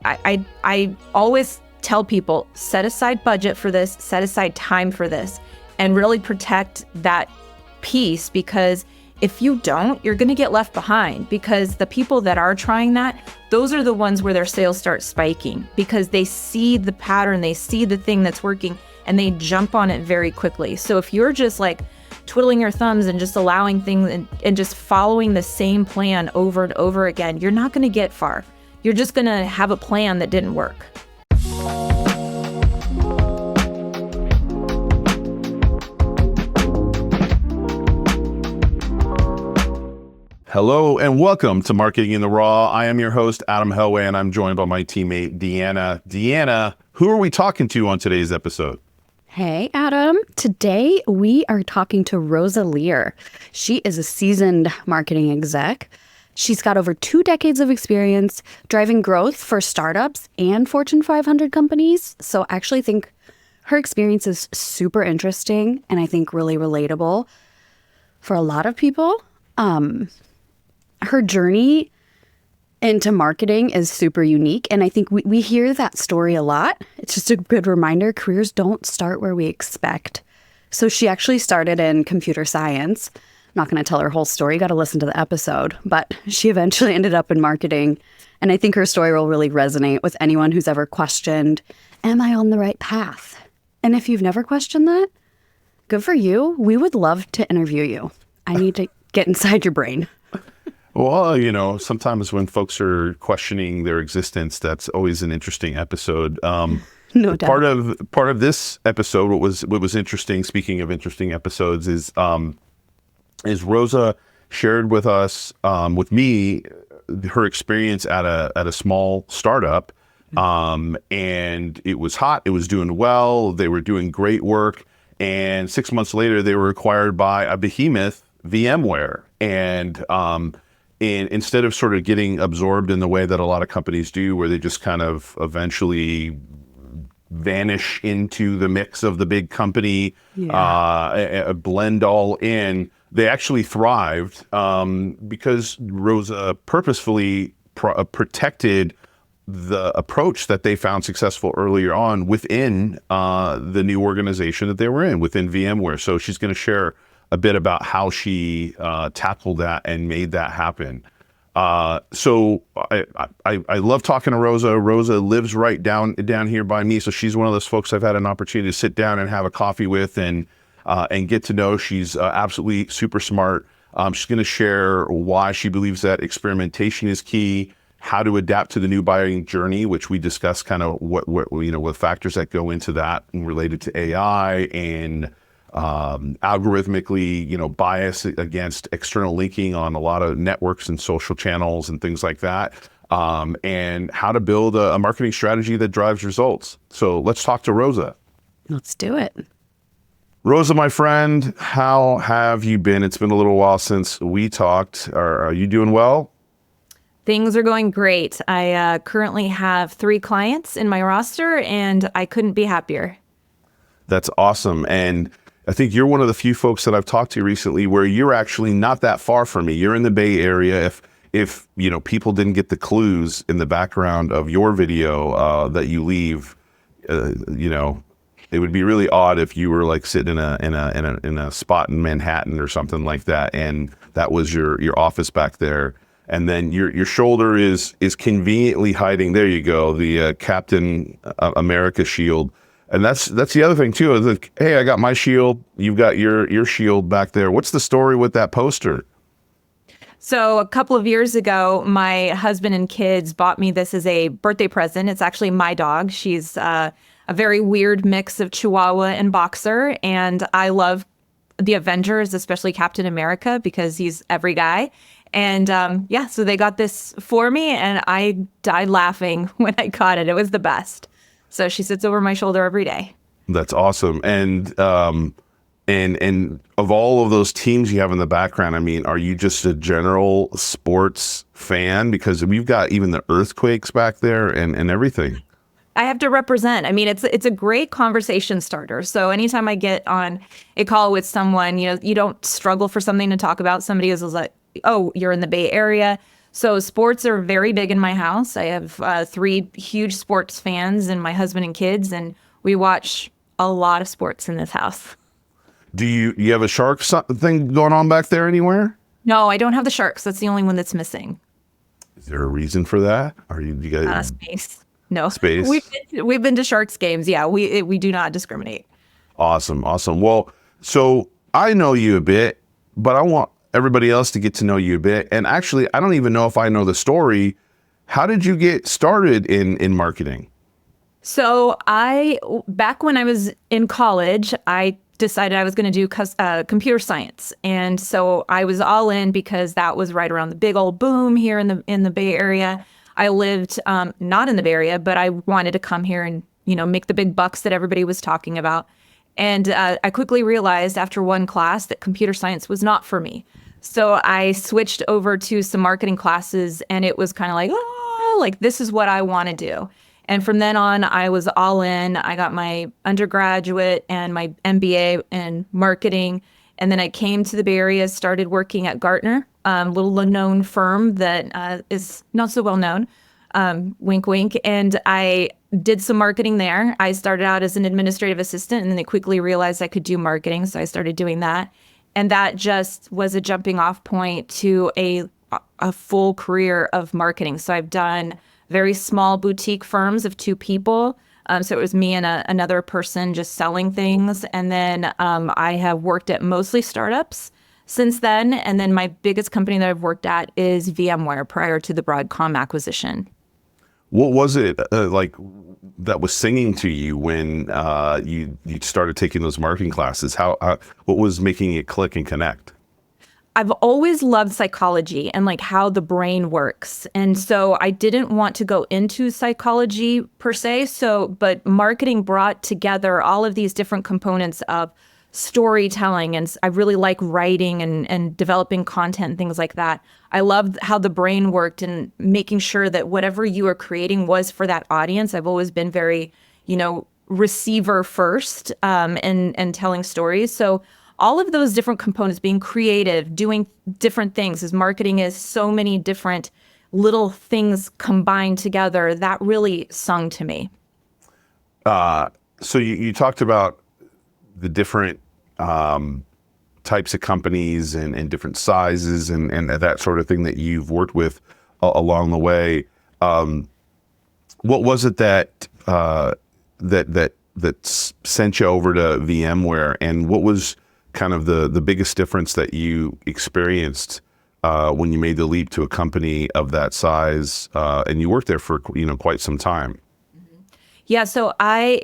I always tell people, set aside budget for this, set aside time for this, and really protect that piece, because if you don't, you're going to get left behind, because the people that are trying that, those are the ones where their sales start spiking, because they see the pattern, they see the thing that's working, and they jump on it very quickly. So if you're just like twiddling your thumbs and just allowing things and just following the same plan over and over again, you're not going to get far. You're just going to have a plan that didn't work. Hello and welcome to Marketing in the Raw. I am your host, Adam Helweh, and I'm joined by my teammate, Deanna. Deanna, who are we talking to on today's episode? Hey, Adam. Today we are talking to Rosa Lear. She is a seasoned marketing exec. She's got over 2 decades of experience driving growth for startups and Fortune 500 companies. So I actually think her experience is super interesting and I think really relatable for a lot of people. Her journey into marketing is super unique. And I think we hear that story a lot. It's just a good reminder, careers don't start where we expect. So she actually started in computer science. I'm not going to tell her whole story. You got to listen to the episode. But she eventually ended up in marketing. And I think her story will really resonate with anyone who's ever questioned, am I on the right path? And if you've never questioned that, good for you. We would love to interview you. I need to get inside your brain. Well, you know, sometimes when folks are questioning their existence, that's always an interesting episode. No doubt. Part of this episode, what was interesting, speaking of interesting episodes, is Rosa shared with us, with me, her experience at a small startup, and it was hot. It was doing well. They were doing great work, and 6 months later, they were acquired by a behemoth, VMware, and instead of sort of getting absorbed in the way that a lot of companies do, where they just kind of eventually vanish into the mix of the big company, blend all in, they actually thrived because Rosa purposefully protected the approach that they found successful earlier on within the new organization that they were in, within VMware. So she's going to share a bit about how she tackled that and made that happen. So I love talking to Rosa. Rosa lives right down here by me, so she's one of those folks I've had an opportunity to sit down and have a coffee with and get to know. She's absolutely super smart. She's going to share why she believes that experimentation is key, how to adapt to the new buying journey, which we discussed kind of what factors that go into that and related to AI and algorithmically, bias against external linking on a lot of networks and social channels and things like that, and how to build a marketing strategy that drives results. So let's talk to Rosa. Let's do it. Rosa, my friend, how have you been? It's been a little while since we talked. Are you doing well? Things are going great. I currently have 3 clients in my roster, and I couldn't be happier. That's awesome. And I think you're one of the few folks that I've talked to recently where you're actually not that far from me. You're in the Bay Area. If people didn't get the clues in the background of your video that you leave, it would be really odd if you were like sitting in a spot in Manhattan or something like that, and that was your office back there. And then your shoulder is conveniently hiding. There you go, the Captain America shield. And that's the other thing too, is like, hey, I got my shield, you've got your shield back there. What's the story with that poster? So a couple of years ago, my husband and kids bought me this as a birthday present. It's actually my dog. She's a very weird mix of Chihuahua and Boxer. And I love the Avengers, especially Captain America, because he's every guy. And so they got this for me, and I died laughing when I got it. It was the best. So she sits over my shoulder every day. That's awesome. And of all of those teams you have in the background, I mean, are you just a general sports fan? Because we've got even the earthquakes back there and everything. I have to represent. I mean, it's a great conversation starter. So anytime I get on a call with someone, you don't struggle for something to talk about. Somebody is like, oh, you're in the Bay Area. So sports are very big in my house. I have 3 huge sports fans and my husband and kids, and we watch a lot of sports in this house. Do you have a shark thing going on back there anywhere? No, I don't have the sharks. That's the only one that's missing. Is there a reason for that? Are you guys Space? No, space? We've been to Sharks games. Yeah, we do not discriminate. Awesome. Well, so I know you a bit, but I want everybody else to get to know you a bit. And actually, I don't even know if I know the story. How did you get started in marketing? So back when I was in college, I decided I was going to do computer science. And so I was all in because that was right around the big old boom here in the Bay Area. I lived not in the Bay Area, but I wanted to come here and, make the big bucks that everybody was talking about. And I quickly realized after one class that computer science was not for me. So I switched over to some marketing classes, and it was kind of like, this is what I want to do. And from then on, I was all in. I got my undergraduate and my MBA in marketing. And then I came to the Bay Area, started working at Gartner, a little known firm that is not so well known, wink, wink. And I did some marketing there. I started out as an administrative assistant, and then they quickly realized I could do marketing. So I started doing that. And that just was a jumping off point to a full career of marketing. So I've done very small boutique firms of 2 people. So it was me and another person just selling things. And then I have worked at mostly startups since then. And then my biggest company that I've worked at is VMware prior to the Broadcom acquisition. What was it like that was singing to you when you started taking those marketing classes? What was making it click and connect? I've always loved psychology and like how the brain works. And so I didn't want to go into psychology per se. But marketing brought together all of these different components of storytelling. And I really like writing and developing content and things like that. I loved how the brain worked and making sure that whatever you are creating was for that audience. I've always been very, receiver first and telling stories. So all of those different components, being creative, doing different things, as marketing is so many different little things combined together, that really sung to me. So you talked about the different types of companies and different sizes and that sort of thing that you've worked with along the way. What was it that sent you over to VMware, and what was kind of the biggest difference that you experienced when you made the leap to a company of that size, and you worked there for quite some time? Yeah, so I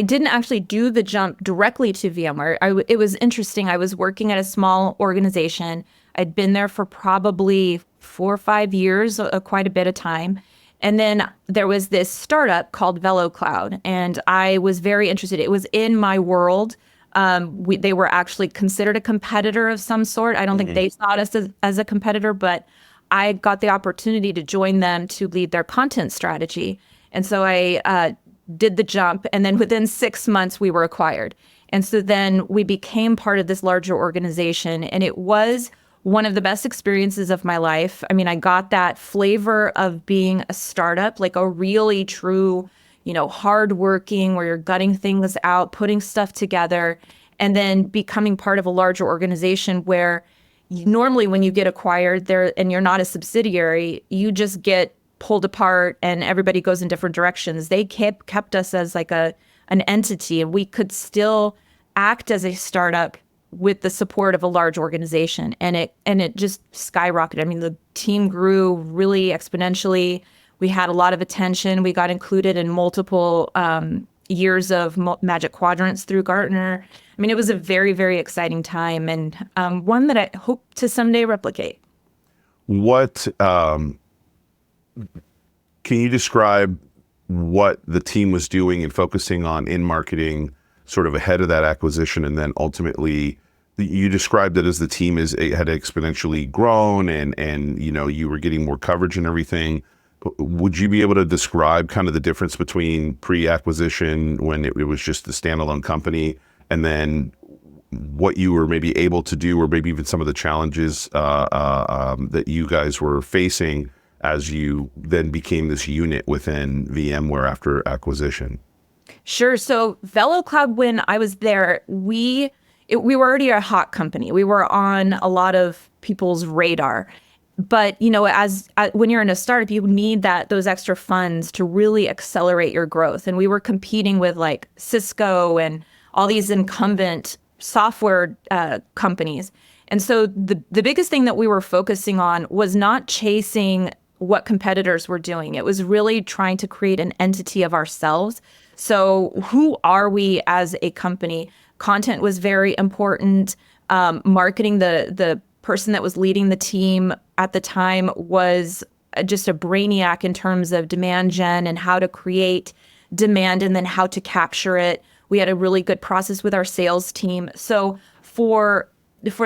didn't actually do the jump directly to VMware. It was interesting. I was working at a small organization. I'd been there for probably 4 or 5 years, quite a bit of time. And then there was this startup called VeloCloud, and I was very interested. It was in my world. They were actually considered a competitor of some sort. I don't think they saw us as a competitor, but I got the opportunity to join them to lead their content strategy. And so I did the jump, and then within 6 months we were acquired. And so then we became part of this larger organization, and it was one of the best experiences of my life. I mean, I got that flavor of being a startup, like a really true, hardworking, where you're gutting things out, putting stuff together, and then becoming part of a larger organization where normally when you get acquired there and you're not a subsidiary, you just get pulled apart and everybody goes in different directions. They kept us as like an entity, and we could still act as a startup with the support of a large organization. And it just skyrocketed. I mean, the team grew really exponentially. We had a lot of attention. We got included in multiple years of Magic Quadrants through Gartner. I mean, it was a very, very exciting time, and one that I hope to someday replicate. What can you describe what the team was doing and focusing on in marketing sort of ahead of that acquisition, and then ultimately you described it as the team had exponentially grown and you were getting more coverage and everything. Would you be able to describe kind of the difference between pre-acquisition when it was just the standalone company, and then what you were maybe able to do, or maybe even some of the challenges that you guys were facing as you then became this unit within VMware after acquisition? Sure. So VeloCloud, when I was there, we were already a hot company. We were on a lot of people's radar. But, as when you're in a startup, you need those extra funds to really accelerate your growth. And we were competing with like Cisco and all these incumbent software companies. And so the biggest thing that we were focusing on was not chasing what competitors were doing. It was really trying to create an entity of ourselves. So who are we as a company? Content was very important. Marketing, the person that was leading the team at the time was just a brainiac in terms of demand gen and how to create demand and then how to capture it. We had a really good process with our sales team. So for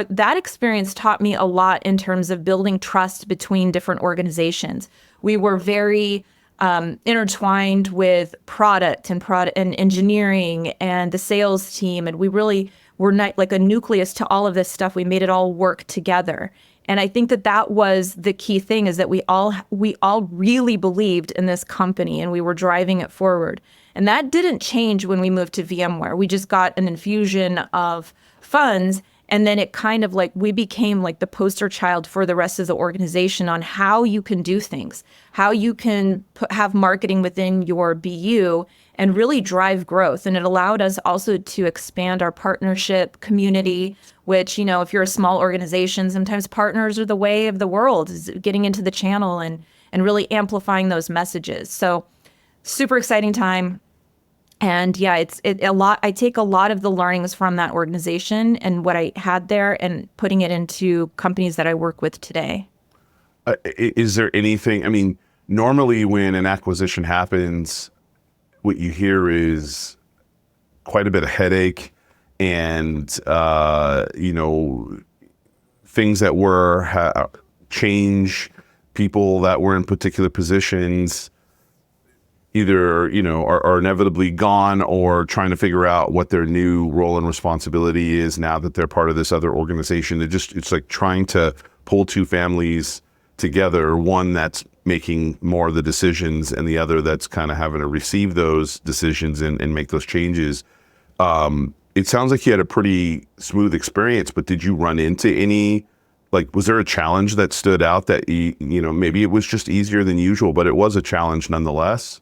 that experience taught me a lot in terms of building trust between different organizations. We were very intertwined with product and engineering and the sales team. And we really were not like a nucleus to all of this stuff. We made it all work together. And I think that was the key thing, is that we all really believed in this company and we were driving it forward. And that didn't change when we moved to VMware. We just got an infusion of funds. And then it kind of like, we became like the poster child for the rest of the organization on how you can do things, how you can have marketing within your BU and really drive growth. And it allowed us also to expand our partnership community, which, if you're a small organization, sometimes partners are the way of the world, is getting into the channel and really amplifying those messages. So super exciting time. And yeah, it's a lot. I take a lot of the learnings from that organization and what I had there and putting it into companies that I work with today. Is there anything, I mean, normally when an acquisition happens, what you hear is quite a bit of headache and, things that were change, people that were in particular positions either, are inevitably gone or trying to figure out what their new role and responsibility is now that they're part of this other organization. It's like trying to pull two families together, one that's making more of the decisions and the other that's kind of having to receive those decisions and make those changes. It sounds like you had a pretty smooth experience, but did you run into any, was there a challenge that stood out that, maybe it was just easier than usual, but it was a challenge nonetheless?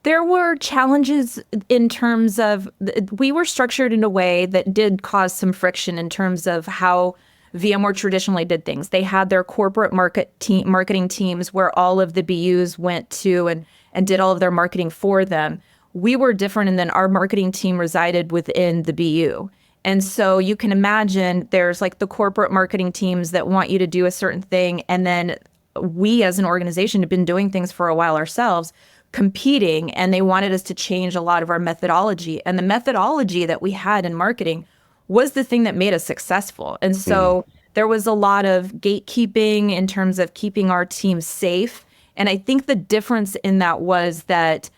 There were challenges in terms of, we were structured in a way that did cause some friction in terms of how VMware traditionally did things. They had their corporate marketing teams where all of the BUs went to and did all of their marketing for them. We were different, and then our marketing team resided within the BU. And so you can imagine there's like the corporate marketing teams that want you to do a certain thing. And then we as an organization have been doing things for a while ourselves, competing, and they wanted us to change a lot of our methodology. And the methodology that we had in marketing was the thing that made us successful. And so there was a lot of gatekeeping in terms of keeping our team safe. And I think the difference in that was that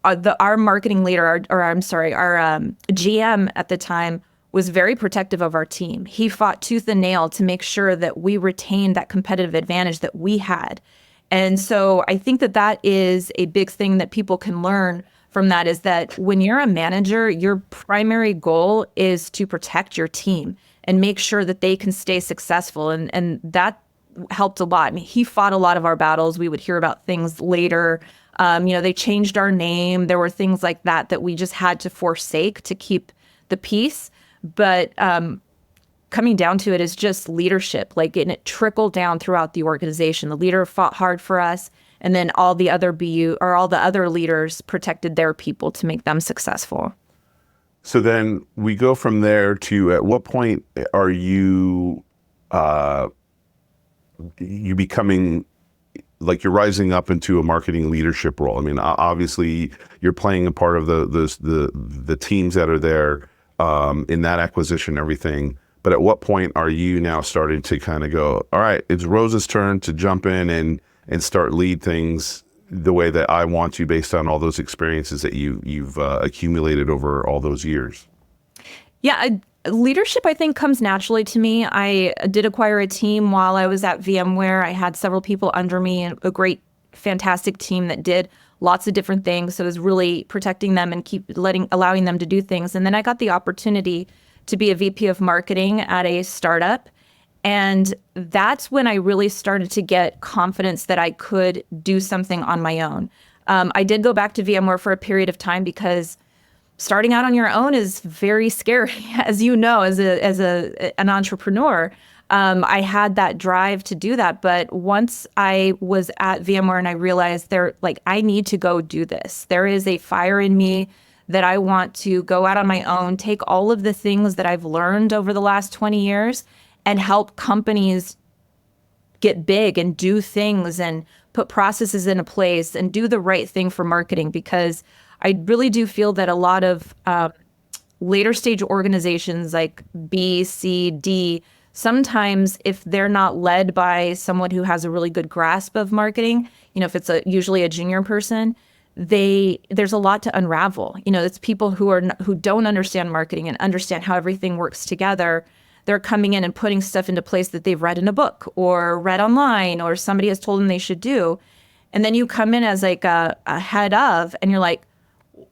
our marketing leader, our GM at the time, was very protective of our team. He fought tooth and nail to make sure that we retained that competitive advantage that we had. And so I think that is a big thing that people can learn from that, is that when you're a manager, your primary goal is to protect your team and make sure that they can stay successful. And that helped a lot. I mean, he fought a lot of our battles. We would hear about things later. They changed our name. There were things like that we just had to forsake to keep the peace. But coming down to it is just leadership, and it trickled down throughout the organization. The leader fought hard for us, and then all the other leaders protected their people to make them successful. So then we go from there to, at what point are you becoming, you're rising up into a marketing leadership role? I mean, obviously you're playing a part of the teams that are there in that acquisition, everything. But at what point are you now starting to kind of go, all right, it's Rosa's turn to jump in and start lead things the way that I want to, based on all those experiences that you've accumulated over all those years? Yeah, Leadership, I think, comes naturally to me. I did acquire a team while I was at VMware. I had several people under me and a great, fantastic team that did lots of different things. So I was really protecting them and allowing them to do things. And then I got the opportunity to be a VP of marketing at a startup. And that's when I really started to get confidence that I could do something on my own. I did go back to VMware for a period of time because starting out on your own is very scary, as you know, as an entrepreneur. I had that drive to do that, but once I was at VMware and I realized I need to go do this. There is a fire in me that I want to go out on my own, take all of the things that I've learned over the last 20 years and help companies get big and do things and put processes into place and do the right thing for marketing, because I really do feel that a lot of later stage organizations like B, C, D, sometimes if they're not led by someone who has a really good grasp of marketing, if it's usually a junior person, there's a lot to unravel. It's people who don't understand marketing and understand how everything works together. They're coming in and putting stuff into place that they've read in a book or read online or somebody has told them they should do. And then you come in as like a head of, and you're like,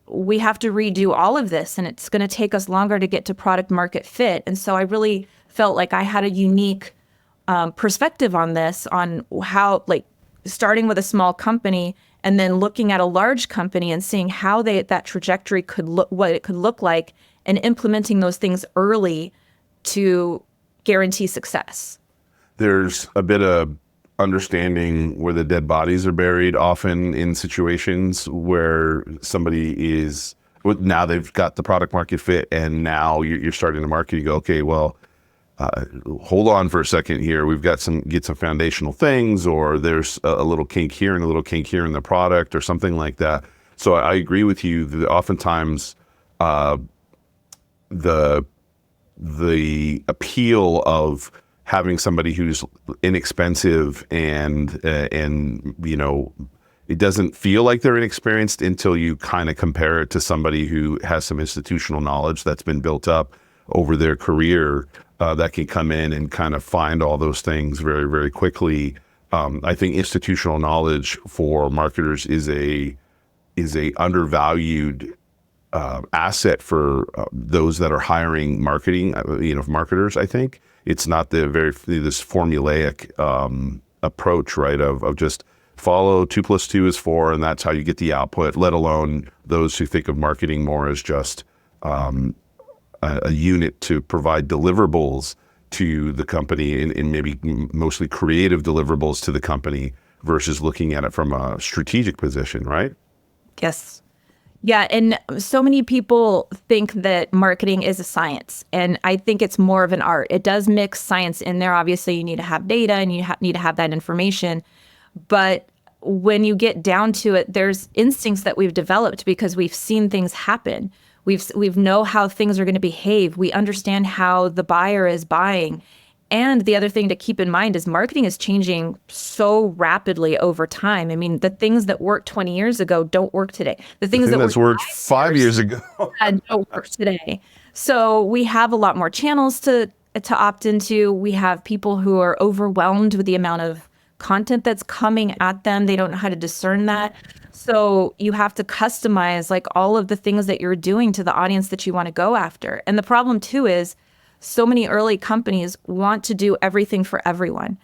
we have to redo all of this, and it's going to take us longer to get to product market fit. And so I really felt like I had a unique perspective on this, on how, starting with a small company and then looking at a large company and seeing how that trajectory could look, what it could look like, and implementing those things early to guarantee success. There's a bit of understanding where the dead bodies are buried, often in situations where somebody is, now they've got the product market fit, and now you're starting to market. You go, okay, well, hold on for a second here. We've got some foundational things, or there's a little kink here and a little kink here in the product, or something like that. So I agree with you that oftentimes the appeal of having somebody who's inexpensive and it doesn't feel like they're inexperienced until you kind of compare it to somebody who has some institutional knowledge that's been built up over their career, that can come in and kind of find all those things very, very quickly. I think institutional knowledge for marketers is a undervalued asset for those that are hiring marketers. I think it's not this formulaic approach, right? Of just follow 2 + 2 is 4, and that's how you get the output. Let alone those who think of marketing more as just a unit to provide deliverables to the company, and maybe mostly creative deliverables to the company, versus looking at it from a strategic position, right? Yes. Yeah, and so many people think that marketing is a science, and I think it's more of an art. It does mix science in there. Obviously, you need to have data and you need to have that information. But when you get down to it, there's instincts that we've developed because we've seen things happen. We've know how things are going to behave. We understand how the buyer is buying. And the other thing to keep in mind is marketing is changing so rapidly over time. I mean, the things that worked 20 years ago don't work today. The things that worked 5 years ago don't work today. So we have a lot more channels to opt into. We have people who are overwhelmed with the amount of content that's coming at them. They don't know how to discern that. So you have to customize all of the things that you're doing to the audience that you want to go after. And the problem too is, so many early companies want to do everything for everyone,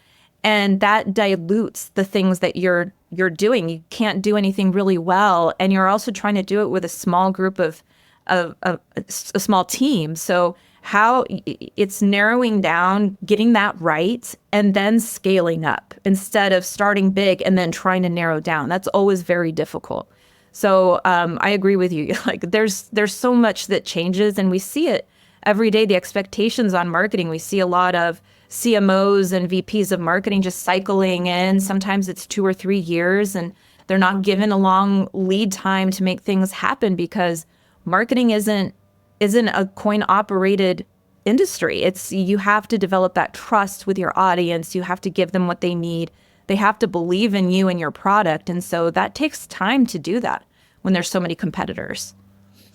and that dilutes the things that you're doing. You can't do anything really well, and you're also trying to do it with a small group of a small team. So how it's narrowing down, getting that right, and then scaling up instead of starting big and then trying to narrow down. That's always very difficult. So I agree with you. There's so much that changes, and we see it every day. The expectations on marketing, we see a lot of CMOs and VPs of marketing just cycling in. Sometimes it's 2 or 3 years, and they're not given a long lead time to make things happen, because marketing isn't a coin-operated industry. You have to develop that trust with your audience. You have to give them what they need. They have to believe in you and your product. And so that takes time to do that when there's so many competitors.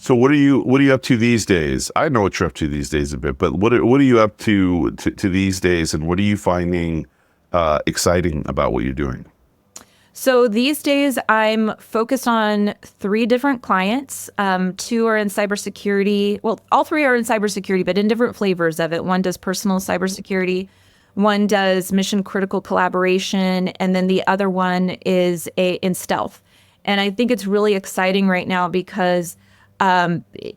So what are you up to these days? I know what you're up to these days a bit, but what are you up to these days, and what are you finding exciting about what you're doing? So these days, I'm focused on 3 different clients. 2 are in cybersecurity. Well, all 3 are in cybersecurity, but in different flavors of it. One does personal cybersecurity, one does mission critical collaboration, and then the other one is in stealth. And I think it's really exciting right now because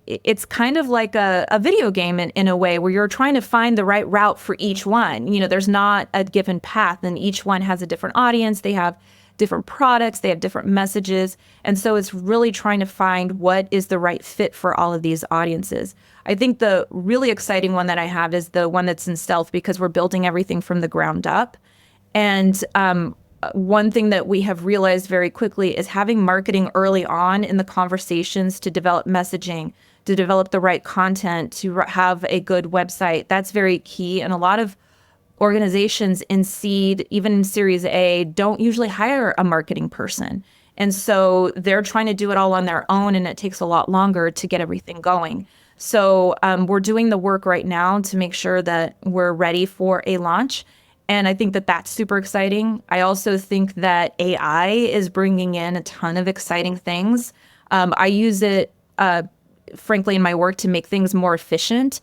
it's kind of like a video game in a way where you're trying to find the right route for each one. There's not a given path, and each one has a different audience. They have different products, they have different messages. And so it's really trying to find what is the right fit for all of these audiences. I think the really exciting one that I have is the one that's in stealth, because we're building everything from the ground up. And one thing that we have realized very quickly is having marketing early on in the conversations to develop messaging, to develop the right content, to have a good website. That's very key. And a lot of organizations in seed, even in Series A, don't usually hire a marketing person. And so they're trying to do it all on their own, and it takes a lot longer to get everything going. So we're doing the work right now to make sure that we're ready for a launch. And I think that that's super exciting. I also think that AI is bringing in a ton of exciting things. I use it, frankly, in my work to make things more efficient.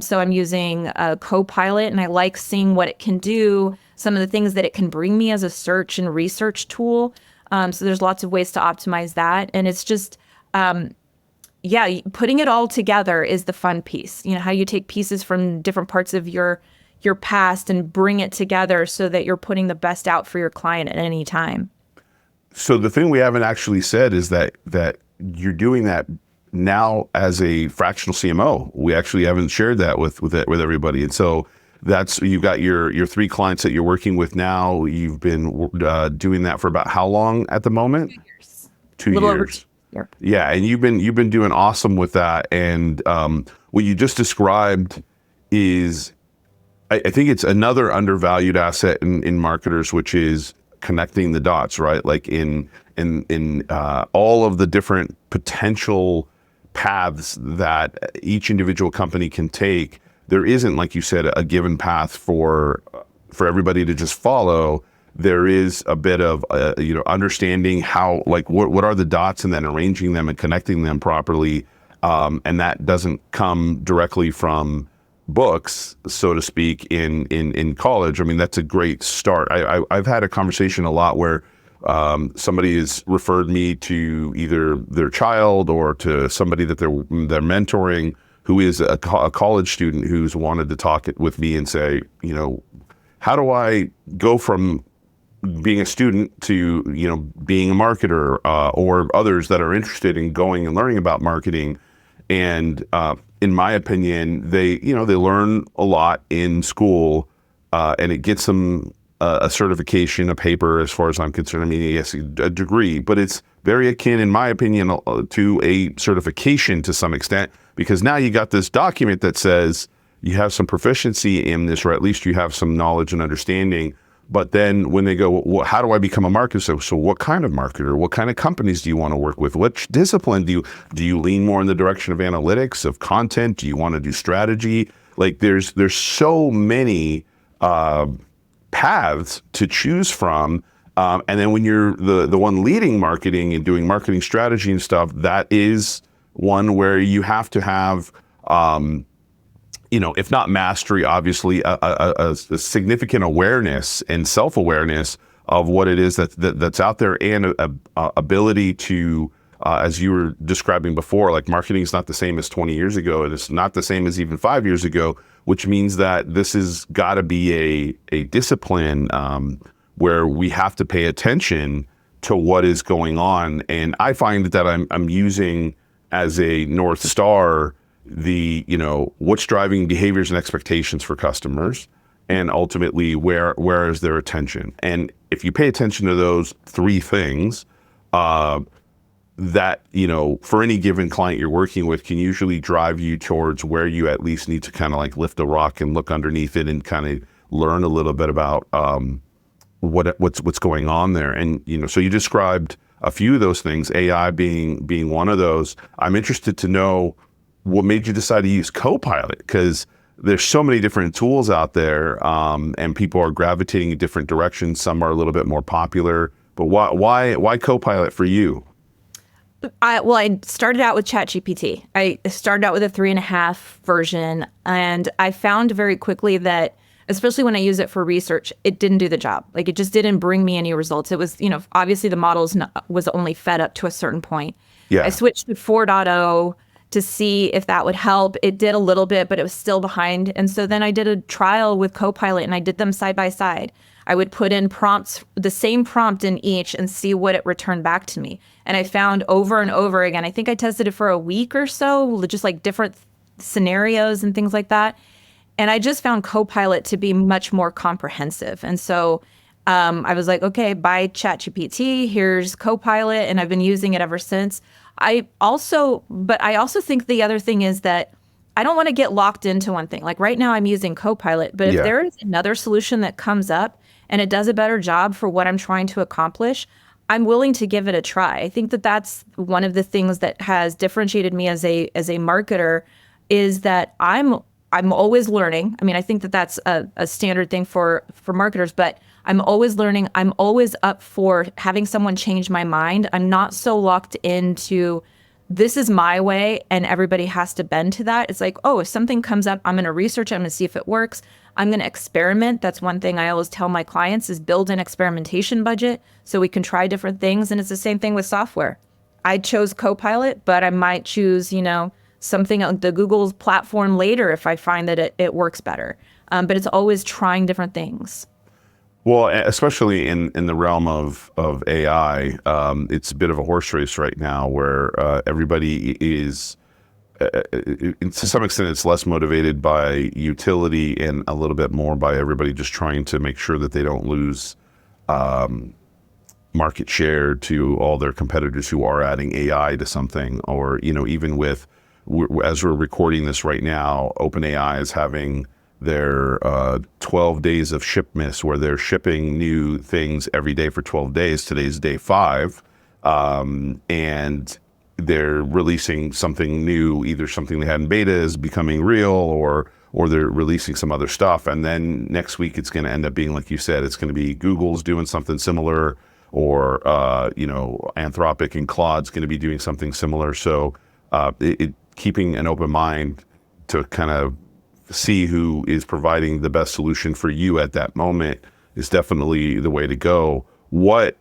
So I'm using a Copilot, and I like seeing what it can do, some of the things that it can bring me as a search and research tool. So there's lots of ways to optimize that. And it's just, putting it all together is the fun piece. How you take pieces from different parts of your past and bring it together so that you're putting the best out for your client at any time. So the thing we haven't actually said is that you're doing that now as a fractional CMO. We actually haven't shared that with everybody. And so you've got your 3 clients that you're working with now. You've been doing that for about how long at the moment? 2 years. 2 years. Over 2 years. Yeah, and you've been doing awesome with that. And what you just described is, I think it's another undervalued asset in marketers, which is connecting the dots, right? Like in all of the different potential paths that each individual company can take, there isn't, like you said, a given path for everybody to just follow. There is a bit of understanding how, like, what are the dots, and then arranging them and connecting them properly, and that doesn't come directly from books, so to speak, in college. I mean, that's a great start. I've had a conversation a lot where somebody has referred me to either their child or to somebody that they're mentoring, who is a college student who's wanted to talk with me and say, how do I go from being a student to being a marketer, or others that are interested in going and learning about marketing. And in my opinion, they learn a lot in school, and it gets them a certification, a paper, as far as I'm concerned. I mean, yes, a degree, but it's very akin, in my opinion, to a certification to some extent, because now you got this document that says you have some proficiency in this, or at least you have some knowledge and understanding. But then when they go, well, how do I become a marketer? So what kind of marketer? What kind of companies do you want to work with? Which discipline do you lean more in the direction of analytics, of content? Do you want to do strategy? Like there's so many paths to choose from. And then when you're the one leading marketing and doing marketing strategy and stuff, that is one where you have to have, if not mastery, obviously a significant awareness and self-awareness of what it is that's out there, and a ability to, as you were describing before, like marketing is not the same as 20 years ago. It is not the same as even 5 years ago, which means that this has got to be a discipline where we have to pay attention to what is going on. And I find that I'm using as a North Star what's driving behaviors and expectations for customers, and ultimately where is their attention. And if you pay attention to those 3 things, that, for any given client you're working with, can usually drive you towards where you at least need to kind of like lift a rock and look underneath it and kind of learn a little bit about what's going on there. And, so you described a few of those things, AI being one of those. I'm interested to know what made you decide to use Copilot, because there's so many different tools out there, and people are gravitating in different directions. Some are a little bit more popular, but why Copilot for you? I started out with ChatGPT. I started out with a 3.5 version, and I found very quickly that, especially when I use it for research, it didn't do the job. Like, it just didn't bring me any results. It was, obviously the models was only fed up to a certain point. Yeah. I switched to 4.0 to see if that would help. It did a little bit, but it was still behind. And so then I did a trial with Copilot, and I did them side by side. I would put in prompts, the same prompt in each, and see what it returned back to me. And I found over and over again, I think I tested it for a week or so, just like different scenarios and things like that. And I just found Copilot to be much more comprehensive. And so I was like, okay, buy ChatGPT, here's Copilot, and I've been using it ever since. I also think the other thing is that I don't want to get locked into one thing. Like right now I'm using Copilot, but if there is another solution that comes up and it does a better job for what I'm trying to accomplish, I'm willing to give it a try. I think that that's one of the things that has differentiated me as a marketer, is that I'm always learning. I mean, I think that that's a standard thing for marketers, but I'm always learning. I'm always up for having someone change my mind. I'm not so locked into this is my way and everybody has to bend to that. It's like, oh, if something comes up, I'm going to research it. I'm going to see if it works. I'm going to experiment. That's one thing I always tell my clients, is build an experimentation budget so we can try different things. And it's the same thing with software. I chose Copilot, but I might choose, something on the Google's platform later if I find that it works better. But it's always trying different things. Well, especially in the realm of AI, it's a bit of a horse race right now, where everybody is, to some extent, it's less motivated by utility and a little bit more by everybody just trying to make sure that they don't lose market share to all their competitors who are adding AI to something. Or, even with, as we're recording this right now, OpenAI is having their 12 days of shipments, where they're shipping new things every day for 12 days. Today's day 5. And they're releasing something new, either something they had in beta is becoming real, or they're releasing some other stuff. And then next week, it's going to end up being, like you said, it's going to be Google's doing something similar, or, Anthropic and Claude's going to be doing something similar. So keeping an open mind to kind of see who is providing the best solution for you at that moment is definitely the way to go. What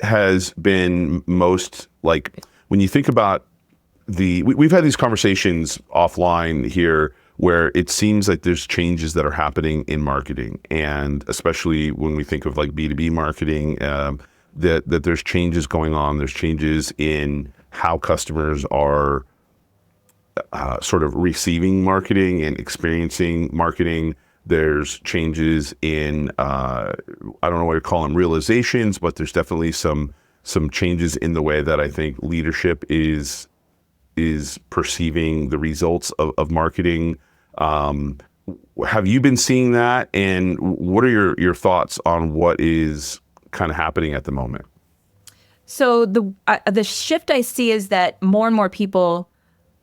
has been most, like, when you think about we've had these conversations offline here, where it seems like there's changes that are happening in marketing, and especially when we think of like B2B marketing, that there's changes going on. There's changes in how customers are sort of receiving marketing and experiencing marketing. There's changes in, I don't know what to call them, realizations, but there's definitely some changes in the way that I think leadership is perceiving the results of marketing. Have you been seeing that? And what are your thoughts on what is kind of happening at the moment? So the shift I see is that more and more people,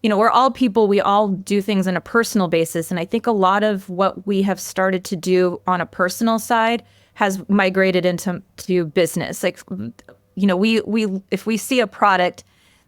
we're all people, we all do things on a personal basis. And I think a lot of what we have started to do on a personal side has migrated into business. Like, we if we see a product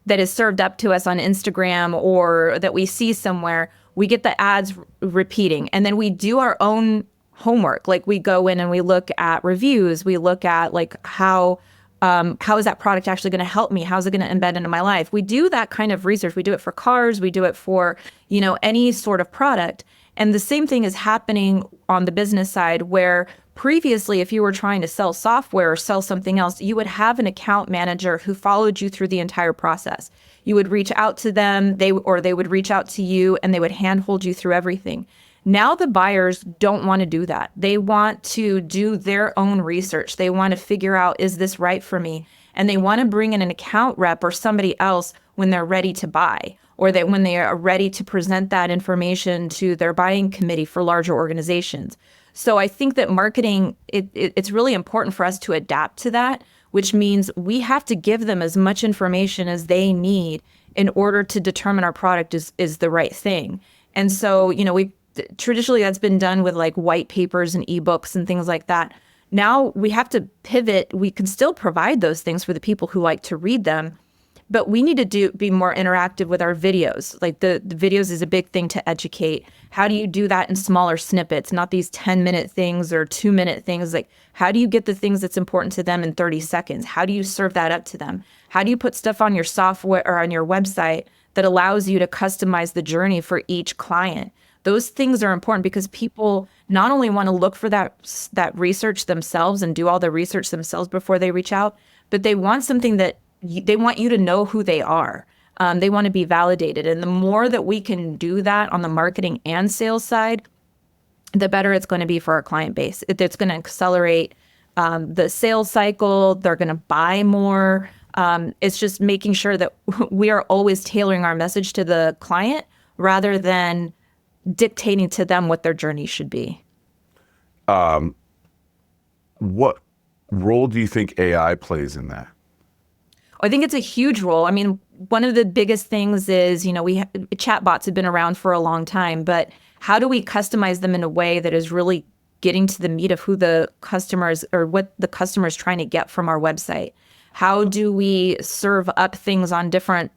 that is served up to us on Instagram, or that we see somewhere, we get the ads repeating. And then we do our own homework. Like, we go in and we look at reviews. We look at like how is that product actually going to help me? How's it going to embed into my life? We do that kind of research. We do it for cars. We do it for, any sort of product. And the same thing is happening on the business side, where previously, if you were trying to sell software or sell something else, you would have an account manager who followed you through the entire process. You would reach out to them, they would reach out to you, and they would handhold you through everything. Now the buyers don't want to do that. They want to do their own research. They want to figure out, is this right for me? And they want to bring in an account rep or somebody else when they're ready to buy, or that when they are ready to present that information to their buying committee for larger organizations. So I think that marketing, it's really important for us to adapt to that, which means we have to give them as much information as they need in order to determine our product is the right thing. And so, we traditionally that's been done with like white papers and ebooks and things like that. Now we have to pivot. We can still provide those things for the people who like to read them, but we need to be more interactive with our videos. Like the videos is a big thing to educate. How do you do that in smaller snippets, not these 10-minute things or 2-minute things? Like, how do you get the things that's important to them in 30 seconds? How do you serve that up to them? How do you put stuff on your software or on your website that allows you to customize the journey for each client? Those things are important because people not only want to look for that research themselves and do all the research themselves before they reach out, but they want something that they want you to know who they are. They want to be validated. And the more that we can do that on the marketing and sales side, the better it's going to be for our client base. It's going to accelerate the sales cycle. They're going to buy more. It's just making sure that we are always tailoring our message to the client rather than dictating to them what their journey should be. What role do you think AI plays in that? I think it's a huge role. I mean, one of the biggest things is, chatbots have been around for a long time, but how do we customize them in a way that is really getting to the meat of who the customers or what the customer is trying to get from our website? How do we serve up things on different,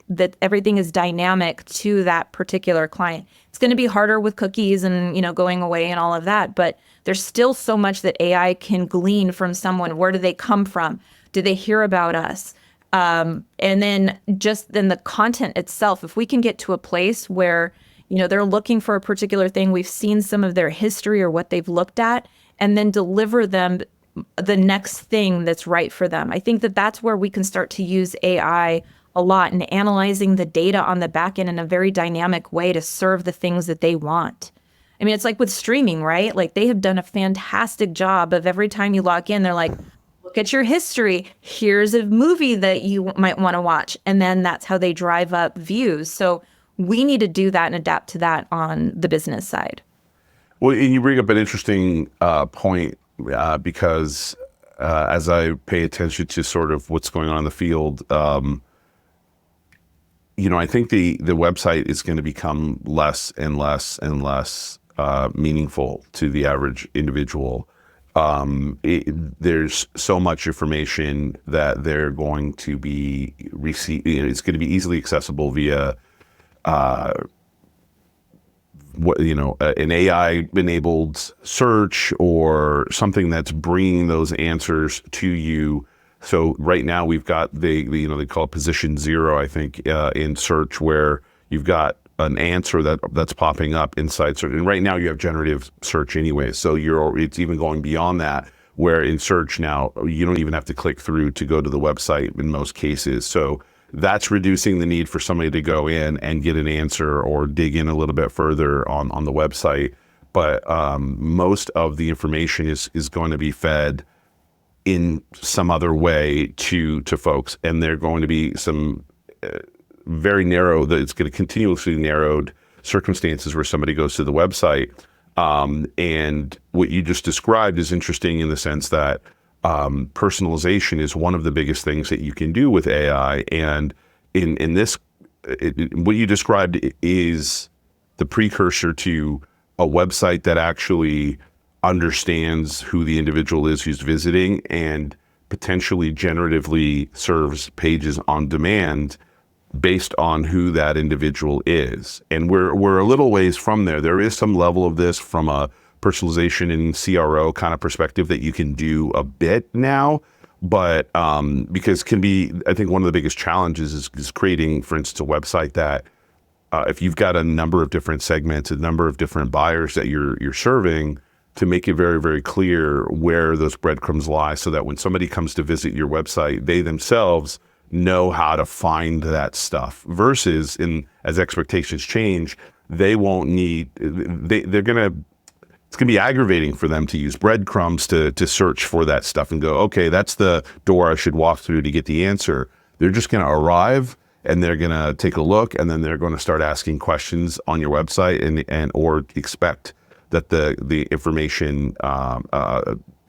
that everything is dynamic to that particular client? It's going to be harder with cookies and, going away and all of that, but there's still so much that AI can glean from someone. Where do they come from? Did they hear about us? And then the content itself, if we can get to a place where, they're looking for a particular thing, we've seen some of their history or what they've looked at, and then deliver them the next thing that's right for them. I think that that's where we can start to use AI a lot in analyzing the data on the back end in a very dynamic way to serve the things that they want. I mean, it's like with streaming, right? Like they have done a fantastic job of every time you log in, they're like, look at your history. Here's a movie that you might want to watch. And then that's how they drive up views. So we need to do that and adapt to that on the business side. Well, and you bring up an interesting point because as I pay attention to sort of what's going on in the field, I think the website is going to become less and less and less meaningful to the average individual. There's so much information that they're going to be it's going to be easily accessible via an AI-enabled search or something that's bringing those answers to you. So right now we've got they call it position 0, I think, in search, where you've got an answer that's popping up inside search. And right now you have generative search anyway. So it's even going beyond that, where in search now, you don't even have to click through to go to the website in most cases. So that's reducing the need for somebody to go in and get an answer or dig in a little bit further on the website. But most of the information is going to be fed in some other way to folks. And they're going to be some very narrow, that it's going to continuously narrowed circumstances where somebody goes to the website. And what you just described is interesting in the sense that personalization is one of the biggest things that you can do with AI. And in this, what you described is the precursor to a website that actually understands who the individual is who's visiting and potentially generatively serves pages on demand based on who that individual is. And we're a little ways from there. There is some level of this from a personalization and CRO kind of perspective that you can do a bit now, but because I think one of the biggest challenges is creating, for instance, a website that if you've got a number of different segments, a number of different buyers that you're serving, to make it very, very clear where those breadcrumbs lie, so that when somebody comes to visit your website, they themselves know how to find that stuff, versus as expectations change, they won't need, it's going to be aggravating for them to use breadcrumbs to search for that stuff and go, okay, that's the door I should walk through to get the answer. They're just going to arrive and they're going to take a look, and then they're going to start asking questions on your website and or expect that the information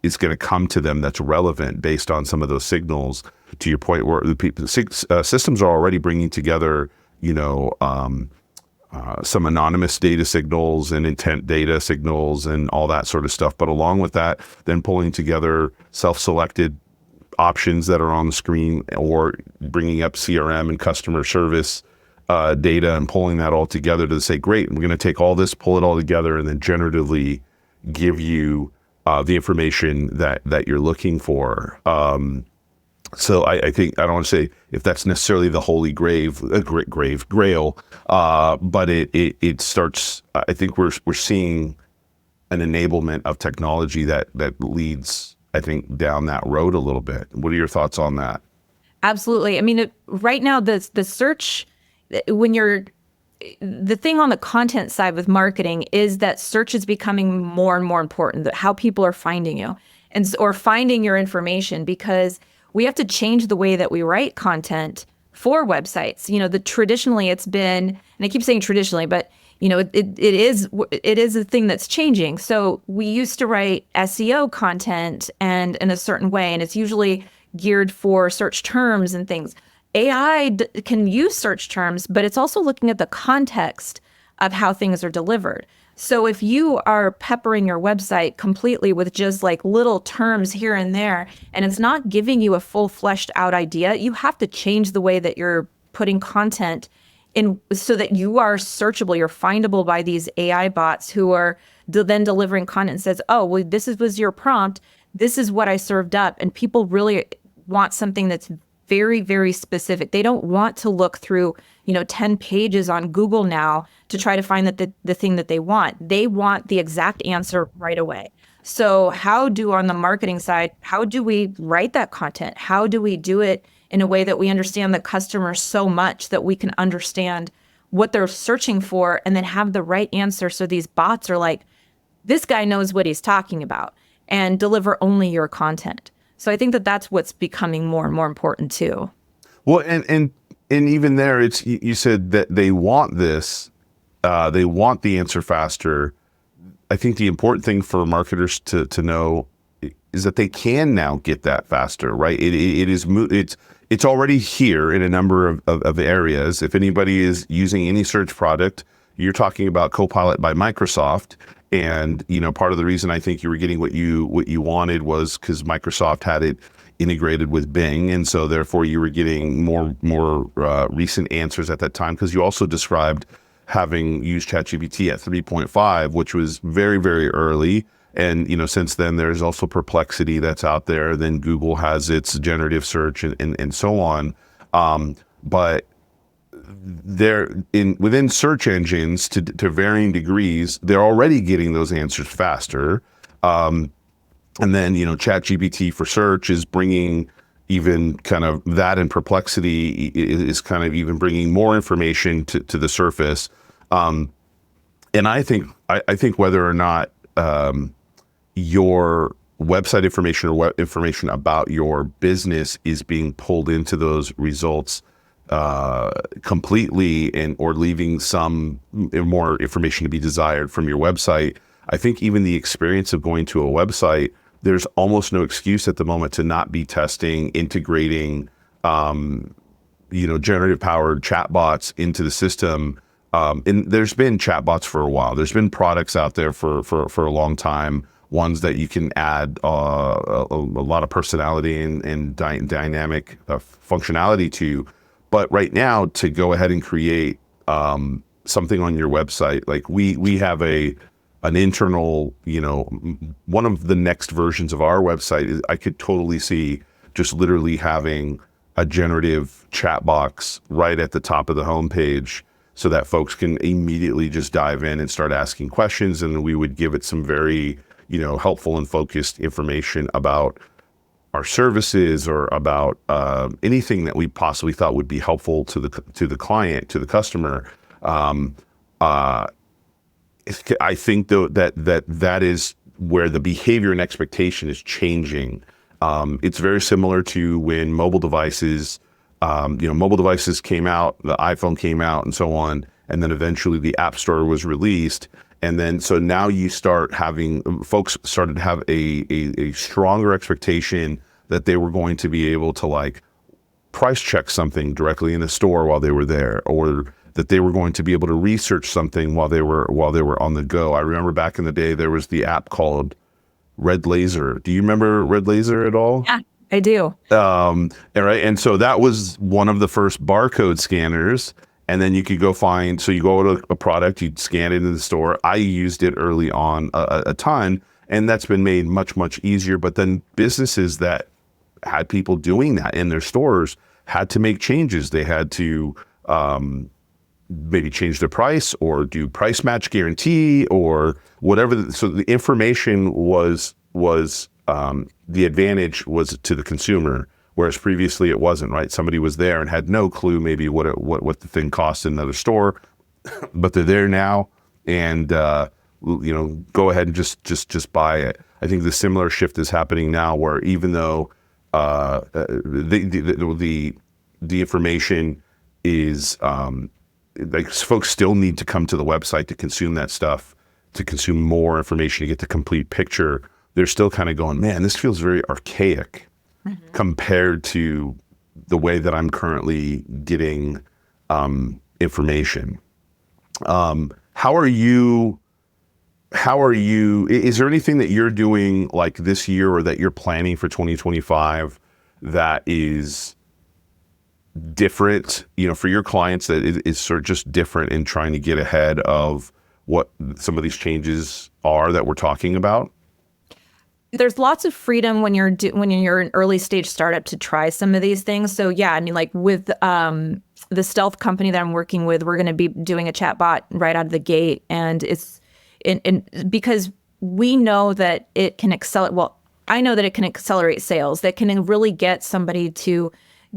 is going to come to them that's relevant based on some of those signals. To your point, where the people, systems are already bringing together, some anonymous data signals and intent data signals and all that sort of stuff. But along with that, then pulling together self-selected options that are on the screen, or bringing up CRM and customer service data and pulling that all together to say, great, we're going to take all this, pull it all together, and then generatively give you the information that you're looking for. So I think, I don't want to say if that's necessarily the holy grail, but it starts. I think we're seeing an enablement of technology that leads, I think, down that road a little bit. What are your thoughts on that? Absolutely. I mean, right now the search, the thing on the content side with marketing is that search is becoming more and more important. That how people are finding you or finding your information, because we have to change the way that we write content for websites. Traditionally it's been, and I keep saying traditionally, but it is a thing that's changing. So we used to write SEO content and in a certain way, and it's usually geared for search terms and things. AI can use search terms, but it's also looking at the context of how things are delivered. So if you are peppering your website completely with just like little terms here and there, and it's not giving you a full fleshed out idea, you have to change the way that you're putting content in so that you are searchable, you're findable by these AI bots who are then delivering content and says, oh, well, was your prompt. This is what I served up. And people really want something that's very, very specific. They don't want to look through, 10 pages on Google now to try to find the thing that they want. They want the exact answer right away. So on the marketing side, how do we write that content? How do we do it in a way that we understand the customer so much that we can understand what they're searching for and then have the right answer? So these bots are like, this guy knows what he's talking about, and deliver only your content. So I think that that's what's becoming more and more important too. Well, and even there, it's, you said that they want this, they want the answer faster. I think the important thing for marketers to know is that they can now get that faster, right? It's already here in a number of areas. If anybody is using any search product, you're talking about Copilot by Microsoft. And, part of the reason I think you were getting what you wanted was because Microsoft had it integrated with Bing. And so therefore you were getting more recent answers at that time, because you also described having used ChatGPT at 3.5, which was very, very early. And, since then there's also Perplexity that's out there. Then Google has its generative search and so on. But within search engines to varying degrees, they're already getting those answers faster. And then, ChatGPT for search is bringing even kind of that, and Perplexity is kind of even bringing more information to the surface. And I think whether or not your website information or information about your business is being pulled into those results completely, or leaving some more information to be desired from your website, I think even the experience of going to a website, there's almost no excuse at the moment to not be testing, integrating, generative powered chatbots into the system. And there's been chatbots for a while. There's been products out there for a long time, ones that you can add a lot of personality and dynamic functionality to. But right now, to go ahead and create something on your website, like we have an internal, one of the next versions of our website is, I could totally see just literally having a generative chat box right at the top of the homepage, so that folks can immediately just dive in and start asking questions, and we would give it some very, helpful and focused information about our services, or about anything that we possibly thought would be helpful to the client, to the customer. I think though that is where the behavior and expectation is changing. It's very similar to when mobile devices came out, the iPhone came out, and so on, and then eventually the App Store was released. And then, so now you start having, folks started to have a stronger expectation that they were going to be able to like price check something directly in the store while they were there, or that they were going to be able to research something while they were on the go. I remember back in the day, there was the app called Red Laser. Do you remember Red Laser at all? Yeah, I do. And so that was one of the first barcode scanners. And then you could go find, so you go to a product, you'd scan it in the store. I used it early on a ton, and that's been made much, much easier. But then businesses that had people doing that in their stores had to make changes. They had to maybe change the price or do price match guarantee or whatever. So the information was the advantage was to the consumer, whereas previously it wasn't, right? Somebody was there and had no clue maybe what the thing cost in another store, but they're there now, and go ahead and just buy it. I think the similar shift is happening now, where even though the information is like, folks still need to come to the website to consume that stuff, to consume more information, to get the complete picture. They're still kind of going, man, this feels very archaic compared to the way that I'm currently getting information. How are you, is there anything that you're doing like this year or that you're planning for 2025 that is different, for your clients, that is sort of just different in trying to get ahead of what some of these changes are that we're talking about? There's lots of freedom when you're an early stage startup to try some of these things. So yeah, I mean, like with the stealth company that I'm working with, we're going to be doing a chatbot right out of the gate, and it's because we know that it can accelerate. Well, I know that it can accelerate sales. That can really get somebody to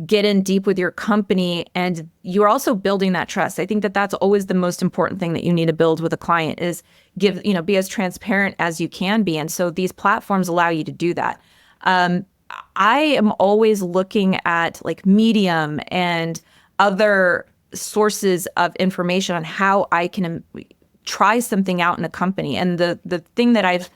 get in deep with your company, and you're also building that trust. I think that that's always the most important thing that you need to build with a client is be as transparent as you can be. And so these platforms allow you to do that. I am always looking at like Medium and other sources of information on how I can try something out in a company. And the thing that I've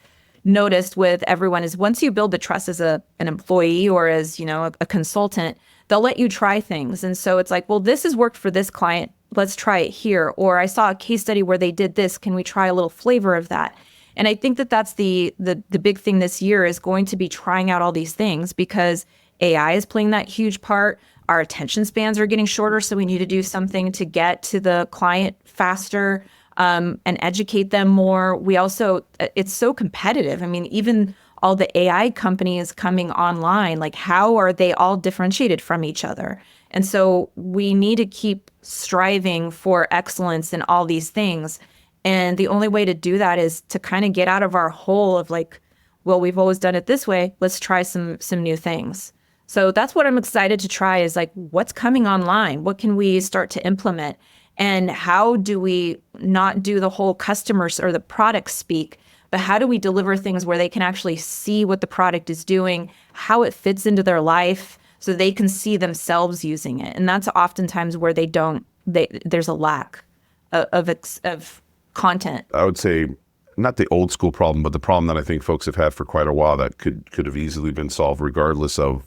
noticed with everyone is once you build the trust as an employee or as, a consultant, they'll let you try things. And so it's like, well, this has worked for this client. Let's try it here. Or I saw a case study where they did this. Can we try a little flavor of that? And I think that that's the big thing this year is going to be trying out all these things, because AI is playing that huge part. Our attention spans are getting shorter. So we need to do something to get to the client faster and educate them more. We also, it's so competitive. I mean, even all the AI companies coming online, like how are they all differentiated from each other? And so we need to keep striving for excellence in all these things. And the only way to do that is to kind of get out of our hole of like, well, we've always done it this way. Let's try some new things. So that's what I'm excited to try is like, what's coming online? What can we start to implement? And how do we not do the whole customers or the product speak, but how do we deliver things where they can actually see what the product is doing, how it fits into their life, so they can see themselves using it? And that's oftentimes where there's a lack of content. I would say not the old school problem, but the problem that I think folks have had for quite a while that could have easily been solved regardless of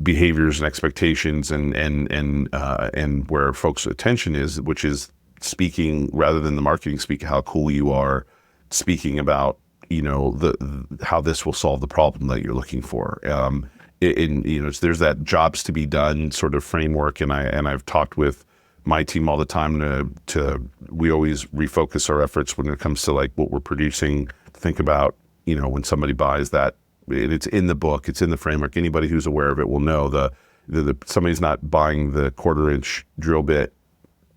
behaviors and expectations and where folks' attention is, which is speaking rather than the marketing speak, how cool you are, speaking about how this will solve the problem that you're looking for. There's that jobs to be done sort of framework, and I've talked with my team all the time we always refocus our efforts when it comes to like what we're producing. Think about when somebody buys that, it's in the book, it's in the framework. Anybody who's aware of it will know the somebody's not buying the 1/4 inch drill bit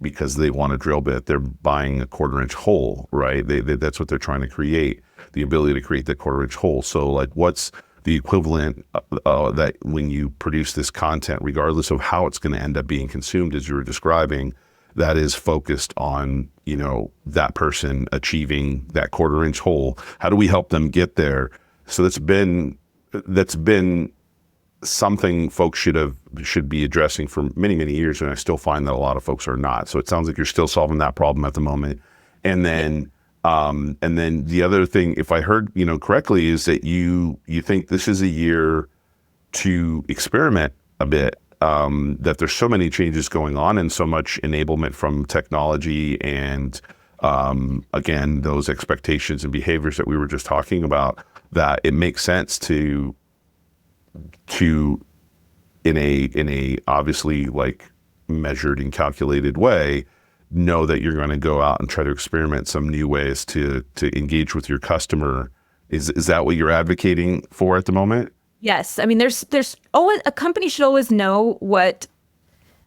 because they want a drill bit. They're buying a 1/4 inch hole, right? That's what they're trying to create, the ability to create that 1/4 inch hole. So like, what's the equivalent that when you produce this content, regardless of how it's going to end up being consumed, as you were describing, that is focused on, that person achieving that 1/4 inch hole? How do we help them get there? So that's been something folks should be addressing for many, many years, and I still find that a lot of folks are not. So it sounds like you're still solving that problem at the moment. And then the other thing, if I heard, correctly, is that you think this is a year to experiment a bit, that there's so many changes going on and so much enablement from technology and, again, those expectations and behaviors that we were just talking about, that it makes sense to in a obviously like measured and calculated way, know that you're going to go out and try to experiment some new ways to engage with your customer. Is that what you're advocating for at the moment? Yes. I mean, there's always, a company should always know what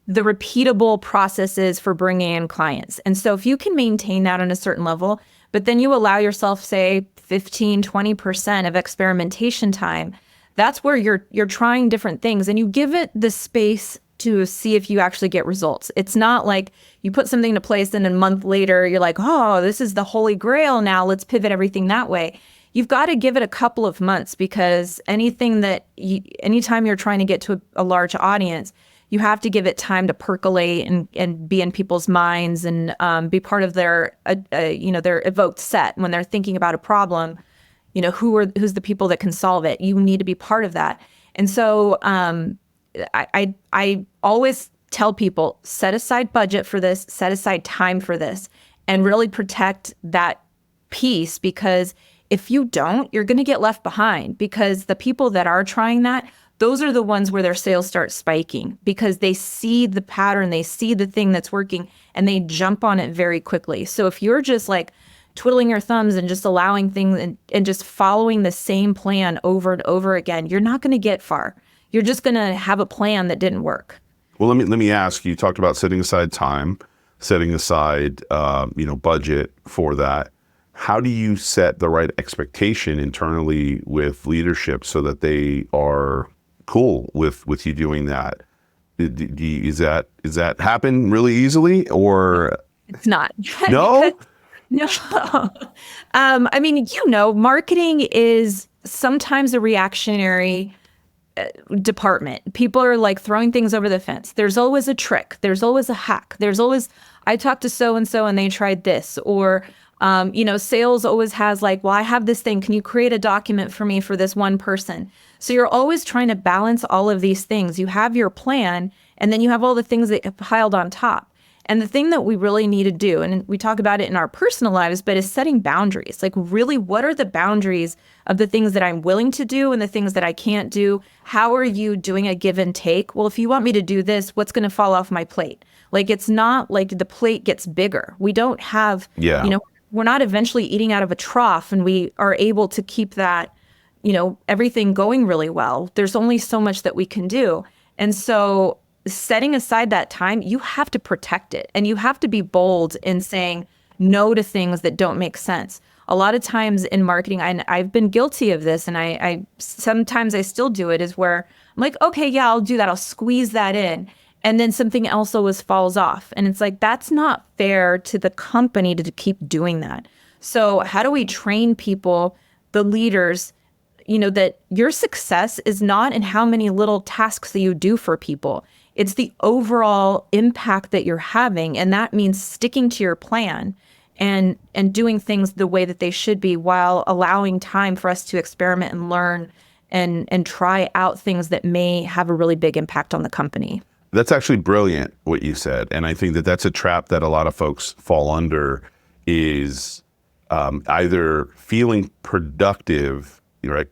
the repeatable process is for bringing in clients. And so if you can maintain that on a certain level, but then you allow yourself, say, 15, 20% of experimentation time, that's where you're trying different things and you give it the space to see if you actually get results. It's not like you put something into place and a month later you're like, oh, this is the holy grail now, let's pivot everything that way. You've got to give it a couple of months, because anytime you're trying to get to a large audience, you have to give it time to percolate and be in people's minds and be part of their evoked set when they're thinking about a problem. Who's the people that can solve it? You need to be part of that. And so I always tell people, set aside budget for this, set aside time for this, and really protect that piece, because if you don't, you're going to get left behind, because the people that are trying that, those are the ones where their sales start spiking, because they see the pattern, they see the thing that's working, and they jump on it very quickly. So if you're just like twiddling your thumbs and just allowing things and just following the same plan over and over again, you're not going to get far. You're just going to have a plan that didn't work. Well, let me ask you talked about setting aside time, setting aside budget for that. How do you set the right expectation internally with leadership so that they are cool with you doing that? Is that happen really easily, or it's not? No. No. I mean, marketing is sometimes a reactionary department. People are like throwing things over the fence. There's always a trick. There's always a hack. There's always, I talked to so-and-so and they tried this, or sales always has like, well, I have this thing. Can you create a document for me for this one person? So you're always trying to balance all of these things. You have your plan, and then you have all the things that get piled on top. And the thing that we really need to do, and we talk about it in our personal lives, but is setting boundaries. Like, really, what are the boundaries of the things that I'm willing to do and the things that I can't do? How are you doing a give and take? Well, if you want me to do this, what's going to fall off my plate? Like, it's not like the plate gets bigger. We don't have, we're not eventually eating out of a trough and we are able to keep that, everything going really well. There's only so much that we can do. And so setting aside that time, you have to protect it, and you have to be bold in saying no to things that don't make sense. A lot of times in marketing, I've been guilty of this, and I sometimes I still do it, is where I'm like, okay, yeah, I'll do that. I'll squeeze that in. And then something else always falls off. And it's like, that's not fair to the company to keep doing that. So how do we train people, the leaders, that your success is not in how many little tasks that you do for people. It's the overall impact that you're having. And that means sticking to your plan and doing things the way that they should be, while allowing time for us to experiment and learn and try out things that may have a really big impact on the company. That's actually brilliant what you said. And I think that that's a trap that a lot of folks fall under, is either feeling productive, right?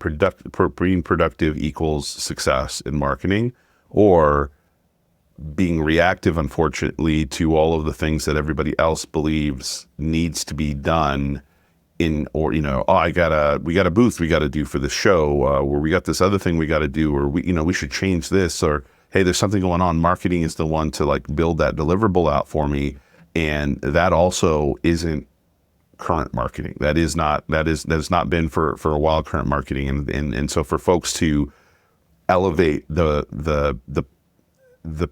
Being productive equals success in marketing, or being reactive, unfortunately, to all of the things that everybody else believes needs to be done we got a booth we got to do for the show, or we got this other thing we got to do, or we should change this, or hey, there's something going on. Marketing is the one to like build that deliverable out for me. And that also isn't current marketing. That has not been for a while current marketing. And so for folks to elevate the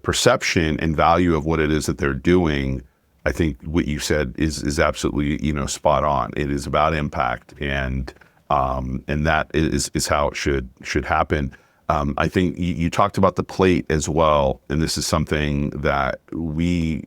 perception and value of what it is that they're doing, I think what you said is absolutely, spot on. It is about impact, and that is how it should happen. I think you talked about the plate as well, and this is something that we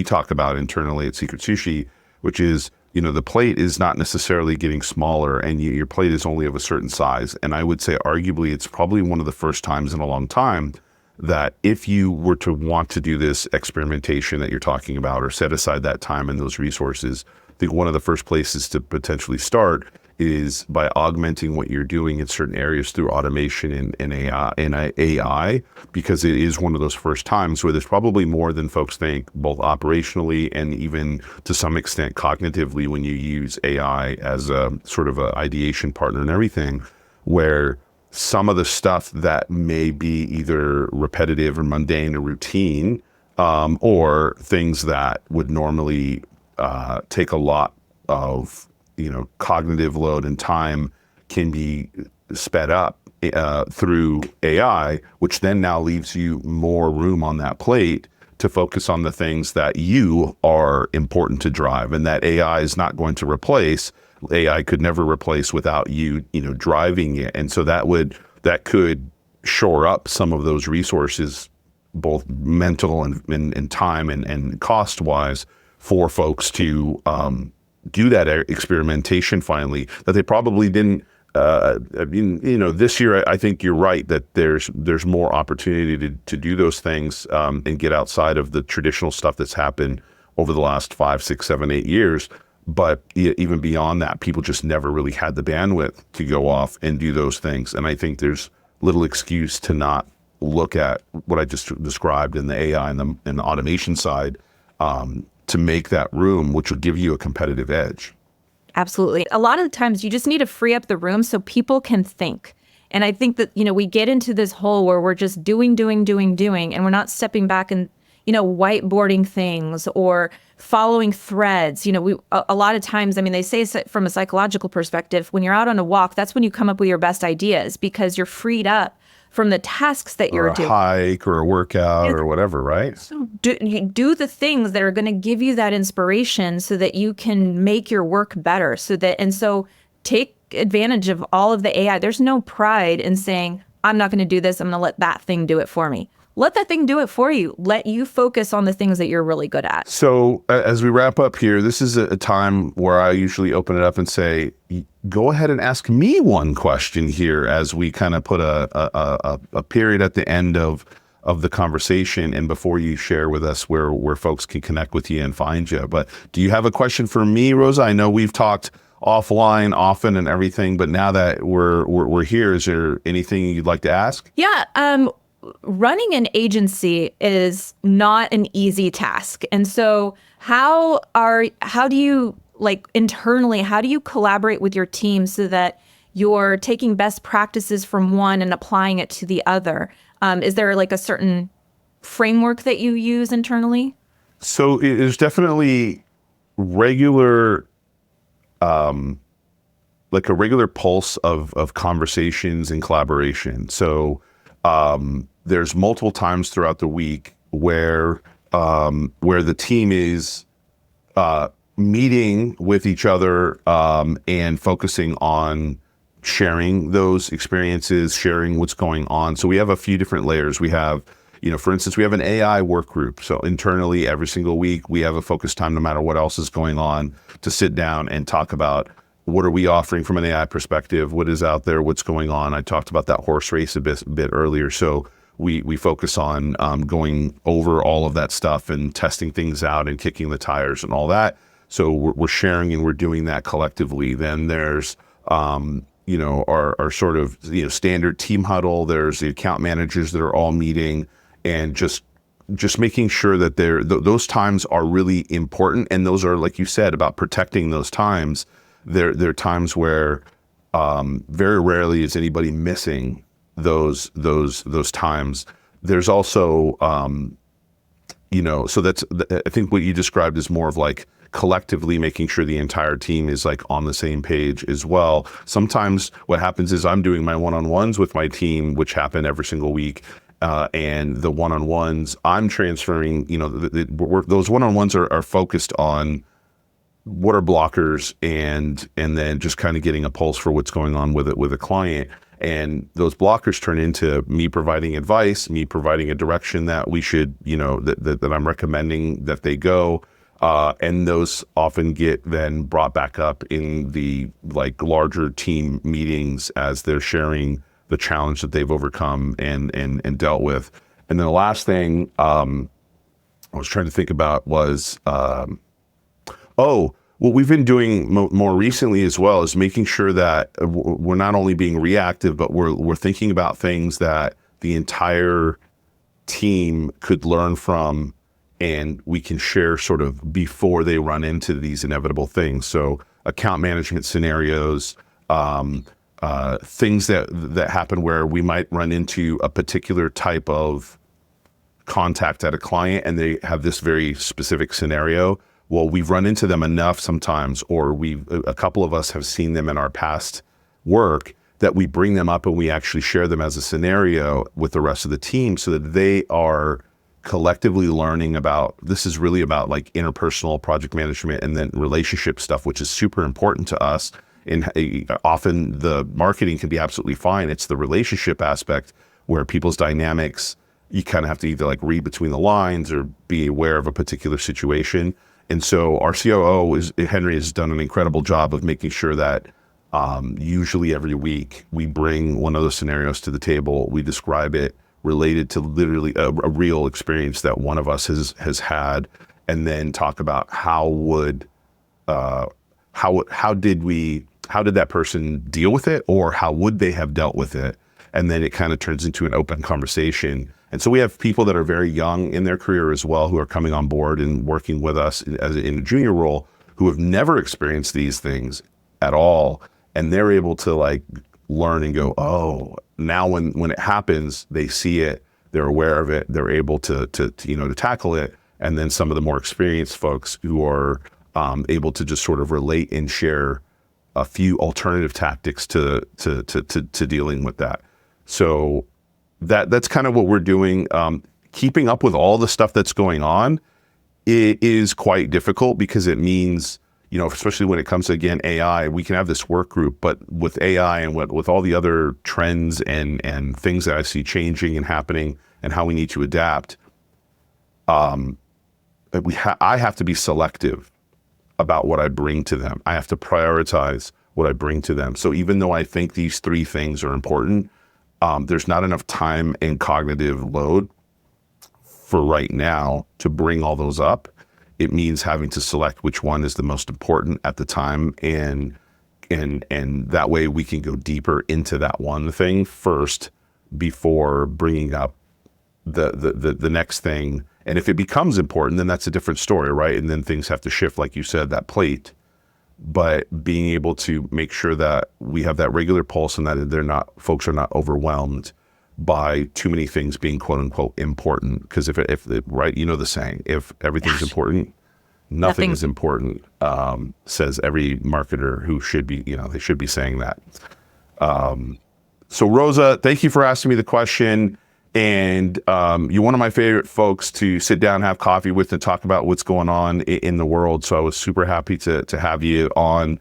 talk about internally at Secret Sushi, which is the plate is not necessarily getting smaller, and your plate is only of a certain size. And I would say arguably it's probably one of the first times in a long time that if you were to want to do this experimentation that you're talking about, or set aside that time and those resources, I think one of the first places to potentially start is by augmenting what you're doing in certain areas through automation and AI, because it is one of those first times where there's probably more than folks think, both operationally and even to some extent cognitively, when you use AI as a sort of a ideation partner and everything, where some of the stuff that may be either repetitive or mundane or routine, or things that would normally take a lot of cognitive load and time, can be sped up through AI, which then now leaves you more room on that plate to focus on the things that you are important to drive, and that AI is not going to replace. AI could never replace without you, driving it. And so that could shore up some of those resources, both mental and time and cost wise, for folks to do that experimentation finally, that they probably didn't. This year, I think you're right that there's more opportunity to do those things and get outside of the traditional stuff that's happened over the last 5, 6, 7, 8 years. But even beyond that, people just never really had the bandwidth to go off and do those things. And I think there's little excuse to not look at what I just described in the AI and the automation side, to make that room, which will give you a competitive edge. Absolutely. A lot of the times you just need to free up the room so people can think. And I think that, we get into this hole where we're just doing, and we're not stepping back and, whiteboarding things or following threads. A lot of times, they say from a psychological perspective, when you're out on a walk, that's when you come up with your best ideas, because you're freed up from the tasks that you're doing. Or a hike or a workout or whatever, right? So do the things that are going to give you that inspiration so that you can make your work better. So take advantage of all of the AI. There's no pride in saying, I'm not going to do this. I'm going to let that thing do it for me. Let that thing do it for you. Let you focus on the things that you're really good at. So as we wrap up here, this is a time where I usually open it up and say, go ahead and ask me one question here, as we kind of put a period at the end of the conversation, and before you share with us where folks can connect with you and find you. But do you have a question for me, Rosa? I know we've talked offline often and everything, but now that we're here, is there anything you'd like to ask? Yeah. Running an agency is not an easy task. And so how do you, internally, how do you collaborate with your team so that you're taking best practices from one and applying it to the other? Is there a certain framework that you use internally? So it is definitely regular, a regular pulse of conversations and collaboration. So there's multiple times throughout the week where the team is meeting with each other and focusing on sharing those experiences, sharing what's going on. So we have a few different layers. We have, for instance, we have an AI work group. So internally, every single week, we have a focus time, no matter what else is going on, to sit down and talk about what are we offering from an AI perspective, what is out there, what's going on. I talked about that horse race a bit earlier. So we focus on going over all of that stuff and testing things out and kicking the tires and all that. So we're sharing and we're doing that collectively. Then there's our sort of standard team huddle. There's the account managers that are all meeting and just making sure that those times are really important. And those are, like you said, about protecting those times. There are times where very rarely is anybody missing those times. There's also so that's, I think what you described is more of collectively making sure the entire team is on the same page as well. Sometimes what happens is I'm doing my one-on-ones with my team, which happen every single week. And the one-on-ones I'm transferring, those one-on-ones are focused on what are blockers and then just kind of getting a pulse for what's going on with a client. And those blockers turn into me providing advice, me providing a direction that we should, that I'm recommending that they go. And those often get then brought back up in the like larger team meetings as they're sharing the challenge that they've overcome and dealt with. And then the last thing I was trying to think about was, what we've been doing more recently as well is making sure that we're not only being reactive, but we're thinking about things that the entire team could learn from, and we can share sort of before they run into these inevitable things. So account management scenarios, things that happen where we might run into a particular type of contact at a client and they have this very specific scenario. Well, we've run into them enough sometimes, or a couple of us have seen them in our past work, that we bring them up and we actually share them as a scenario with the rest of the team so that they are collectively learning about, this is really about like interpersonal project management and then relationship stuff, which is super important to us. And often the marketing can be absolutely fine. It's the relationship aspect where people's dynamics, you kind of have to either like read between the lines or be aware of a particular situation. And so our COO Henry has done an incredible job of making sure that usually every week we bring one of those scenarios to the table. We describe it related to literally a real experience that one of us has had, and then talk about how did that person deal with it, or how would they have dealt with it? And then it kind of turns into an open conversation. And so we have people that are very young in their career as well, who are coming on board and working with us in a junior role, who have never experienced these things at all. And they're able to like learn and go, oh, now when it happens, they see it, they're aware of it, they're able to tackle it. And then some of the more experienced folks who are able to just sort of relate and share a few alternative tactics to dealing with that. So that's kind of what we're doing. Keeping up with all the stuff that's going on, it is quite difficult because it means, especially when it comes to, again, AI, we can have this work group, but with AI and with all the other trends and things that I see changing and happening and how we need to adapt, I have to be selective about what I bring to them. I have to prioritize what I bring to them. So even though I think these three things are important, there's not enough time and cognitive load for right now to bring all those up. It means having to select which one is the most important at the time, and that way we can go deeper into that one thing first before bringing up the next thing. And if it becomes important, then that's a different story, right? And then things have to shift, like you said, that plate. But being able to make sure that we have that regular pulse and that folks are not overwhelmed by too many things being quote unquote important. Because if right, the saying, if everything's important, nothing is important, says every marketer who should be, they should be saying that. So Rosa, thank you for asking me the question. And you're one of my favorite folks to sit down, have coffee with, and talk about what's going on in the world. So I was super happy to have you on.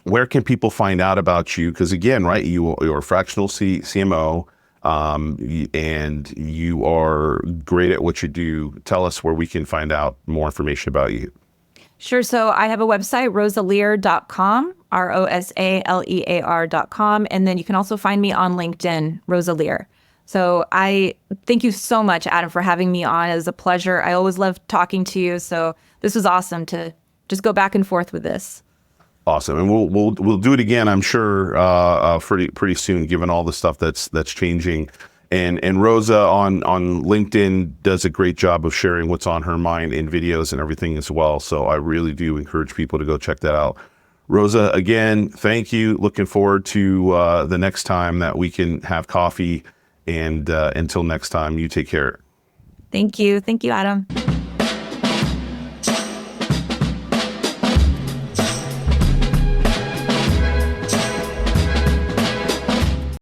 Where can people find out about you? Because again, right, you're a fractional CMO, and you are great at what you do. Tell us where we can find out more information about you. Sure. So I have a website, rosalear.com, ROSALEAR.com. And then you can also find me on LinkedIn, Rosa Lear. So I thank you so much, Adam, for having me on. It was a pleasure. I always love talking to you. So this was awesome to just go back and forth with this. Awesome. And we'll do it again, I'm sure, pretty soon, given all the stuff that's changing. And Rosa on LinkedIn does a great job of sharing what's on her mind in videos and everything as well. So I really do encourage people to go check that out. Rosa, again, thank you. Looking forward to the next time that we can have coffee. And until next time, you take care. Thank you. Thank you, Adam.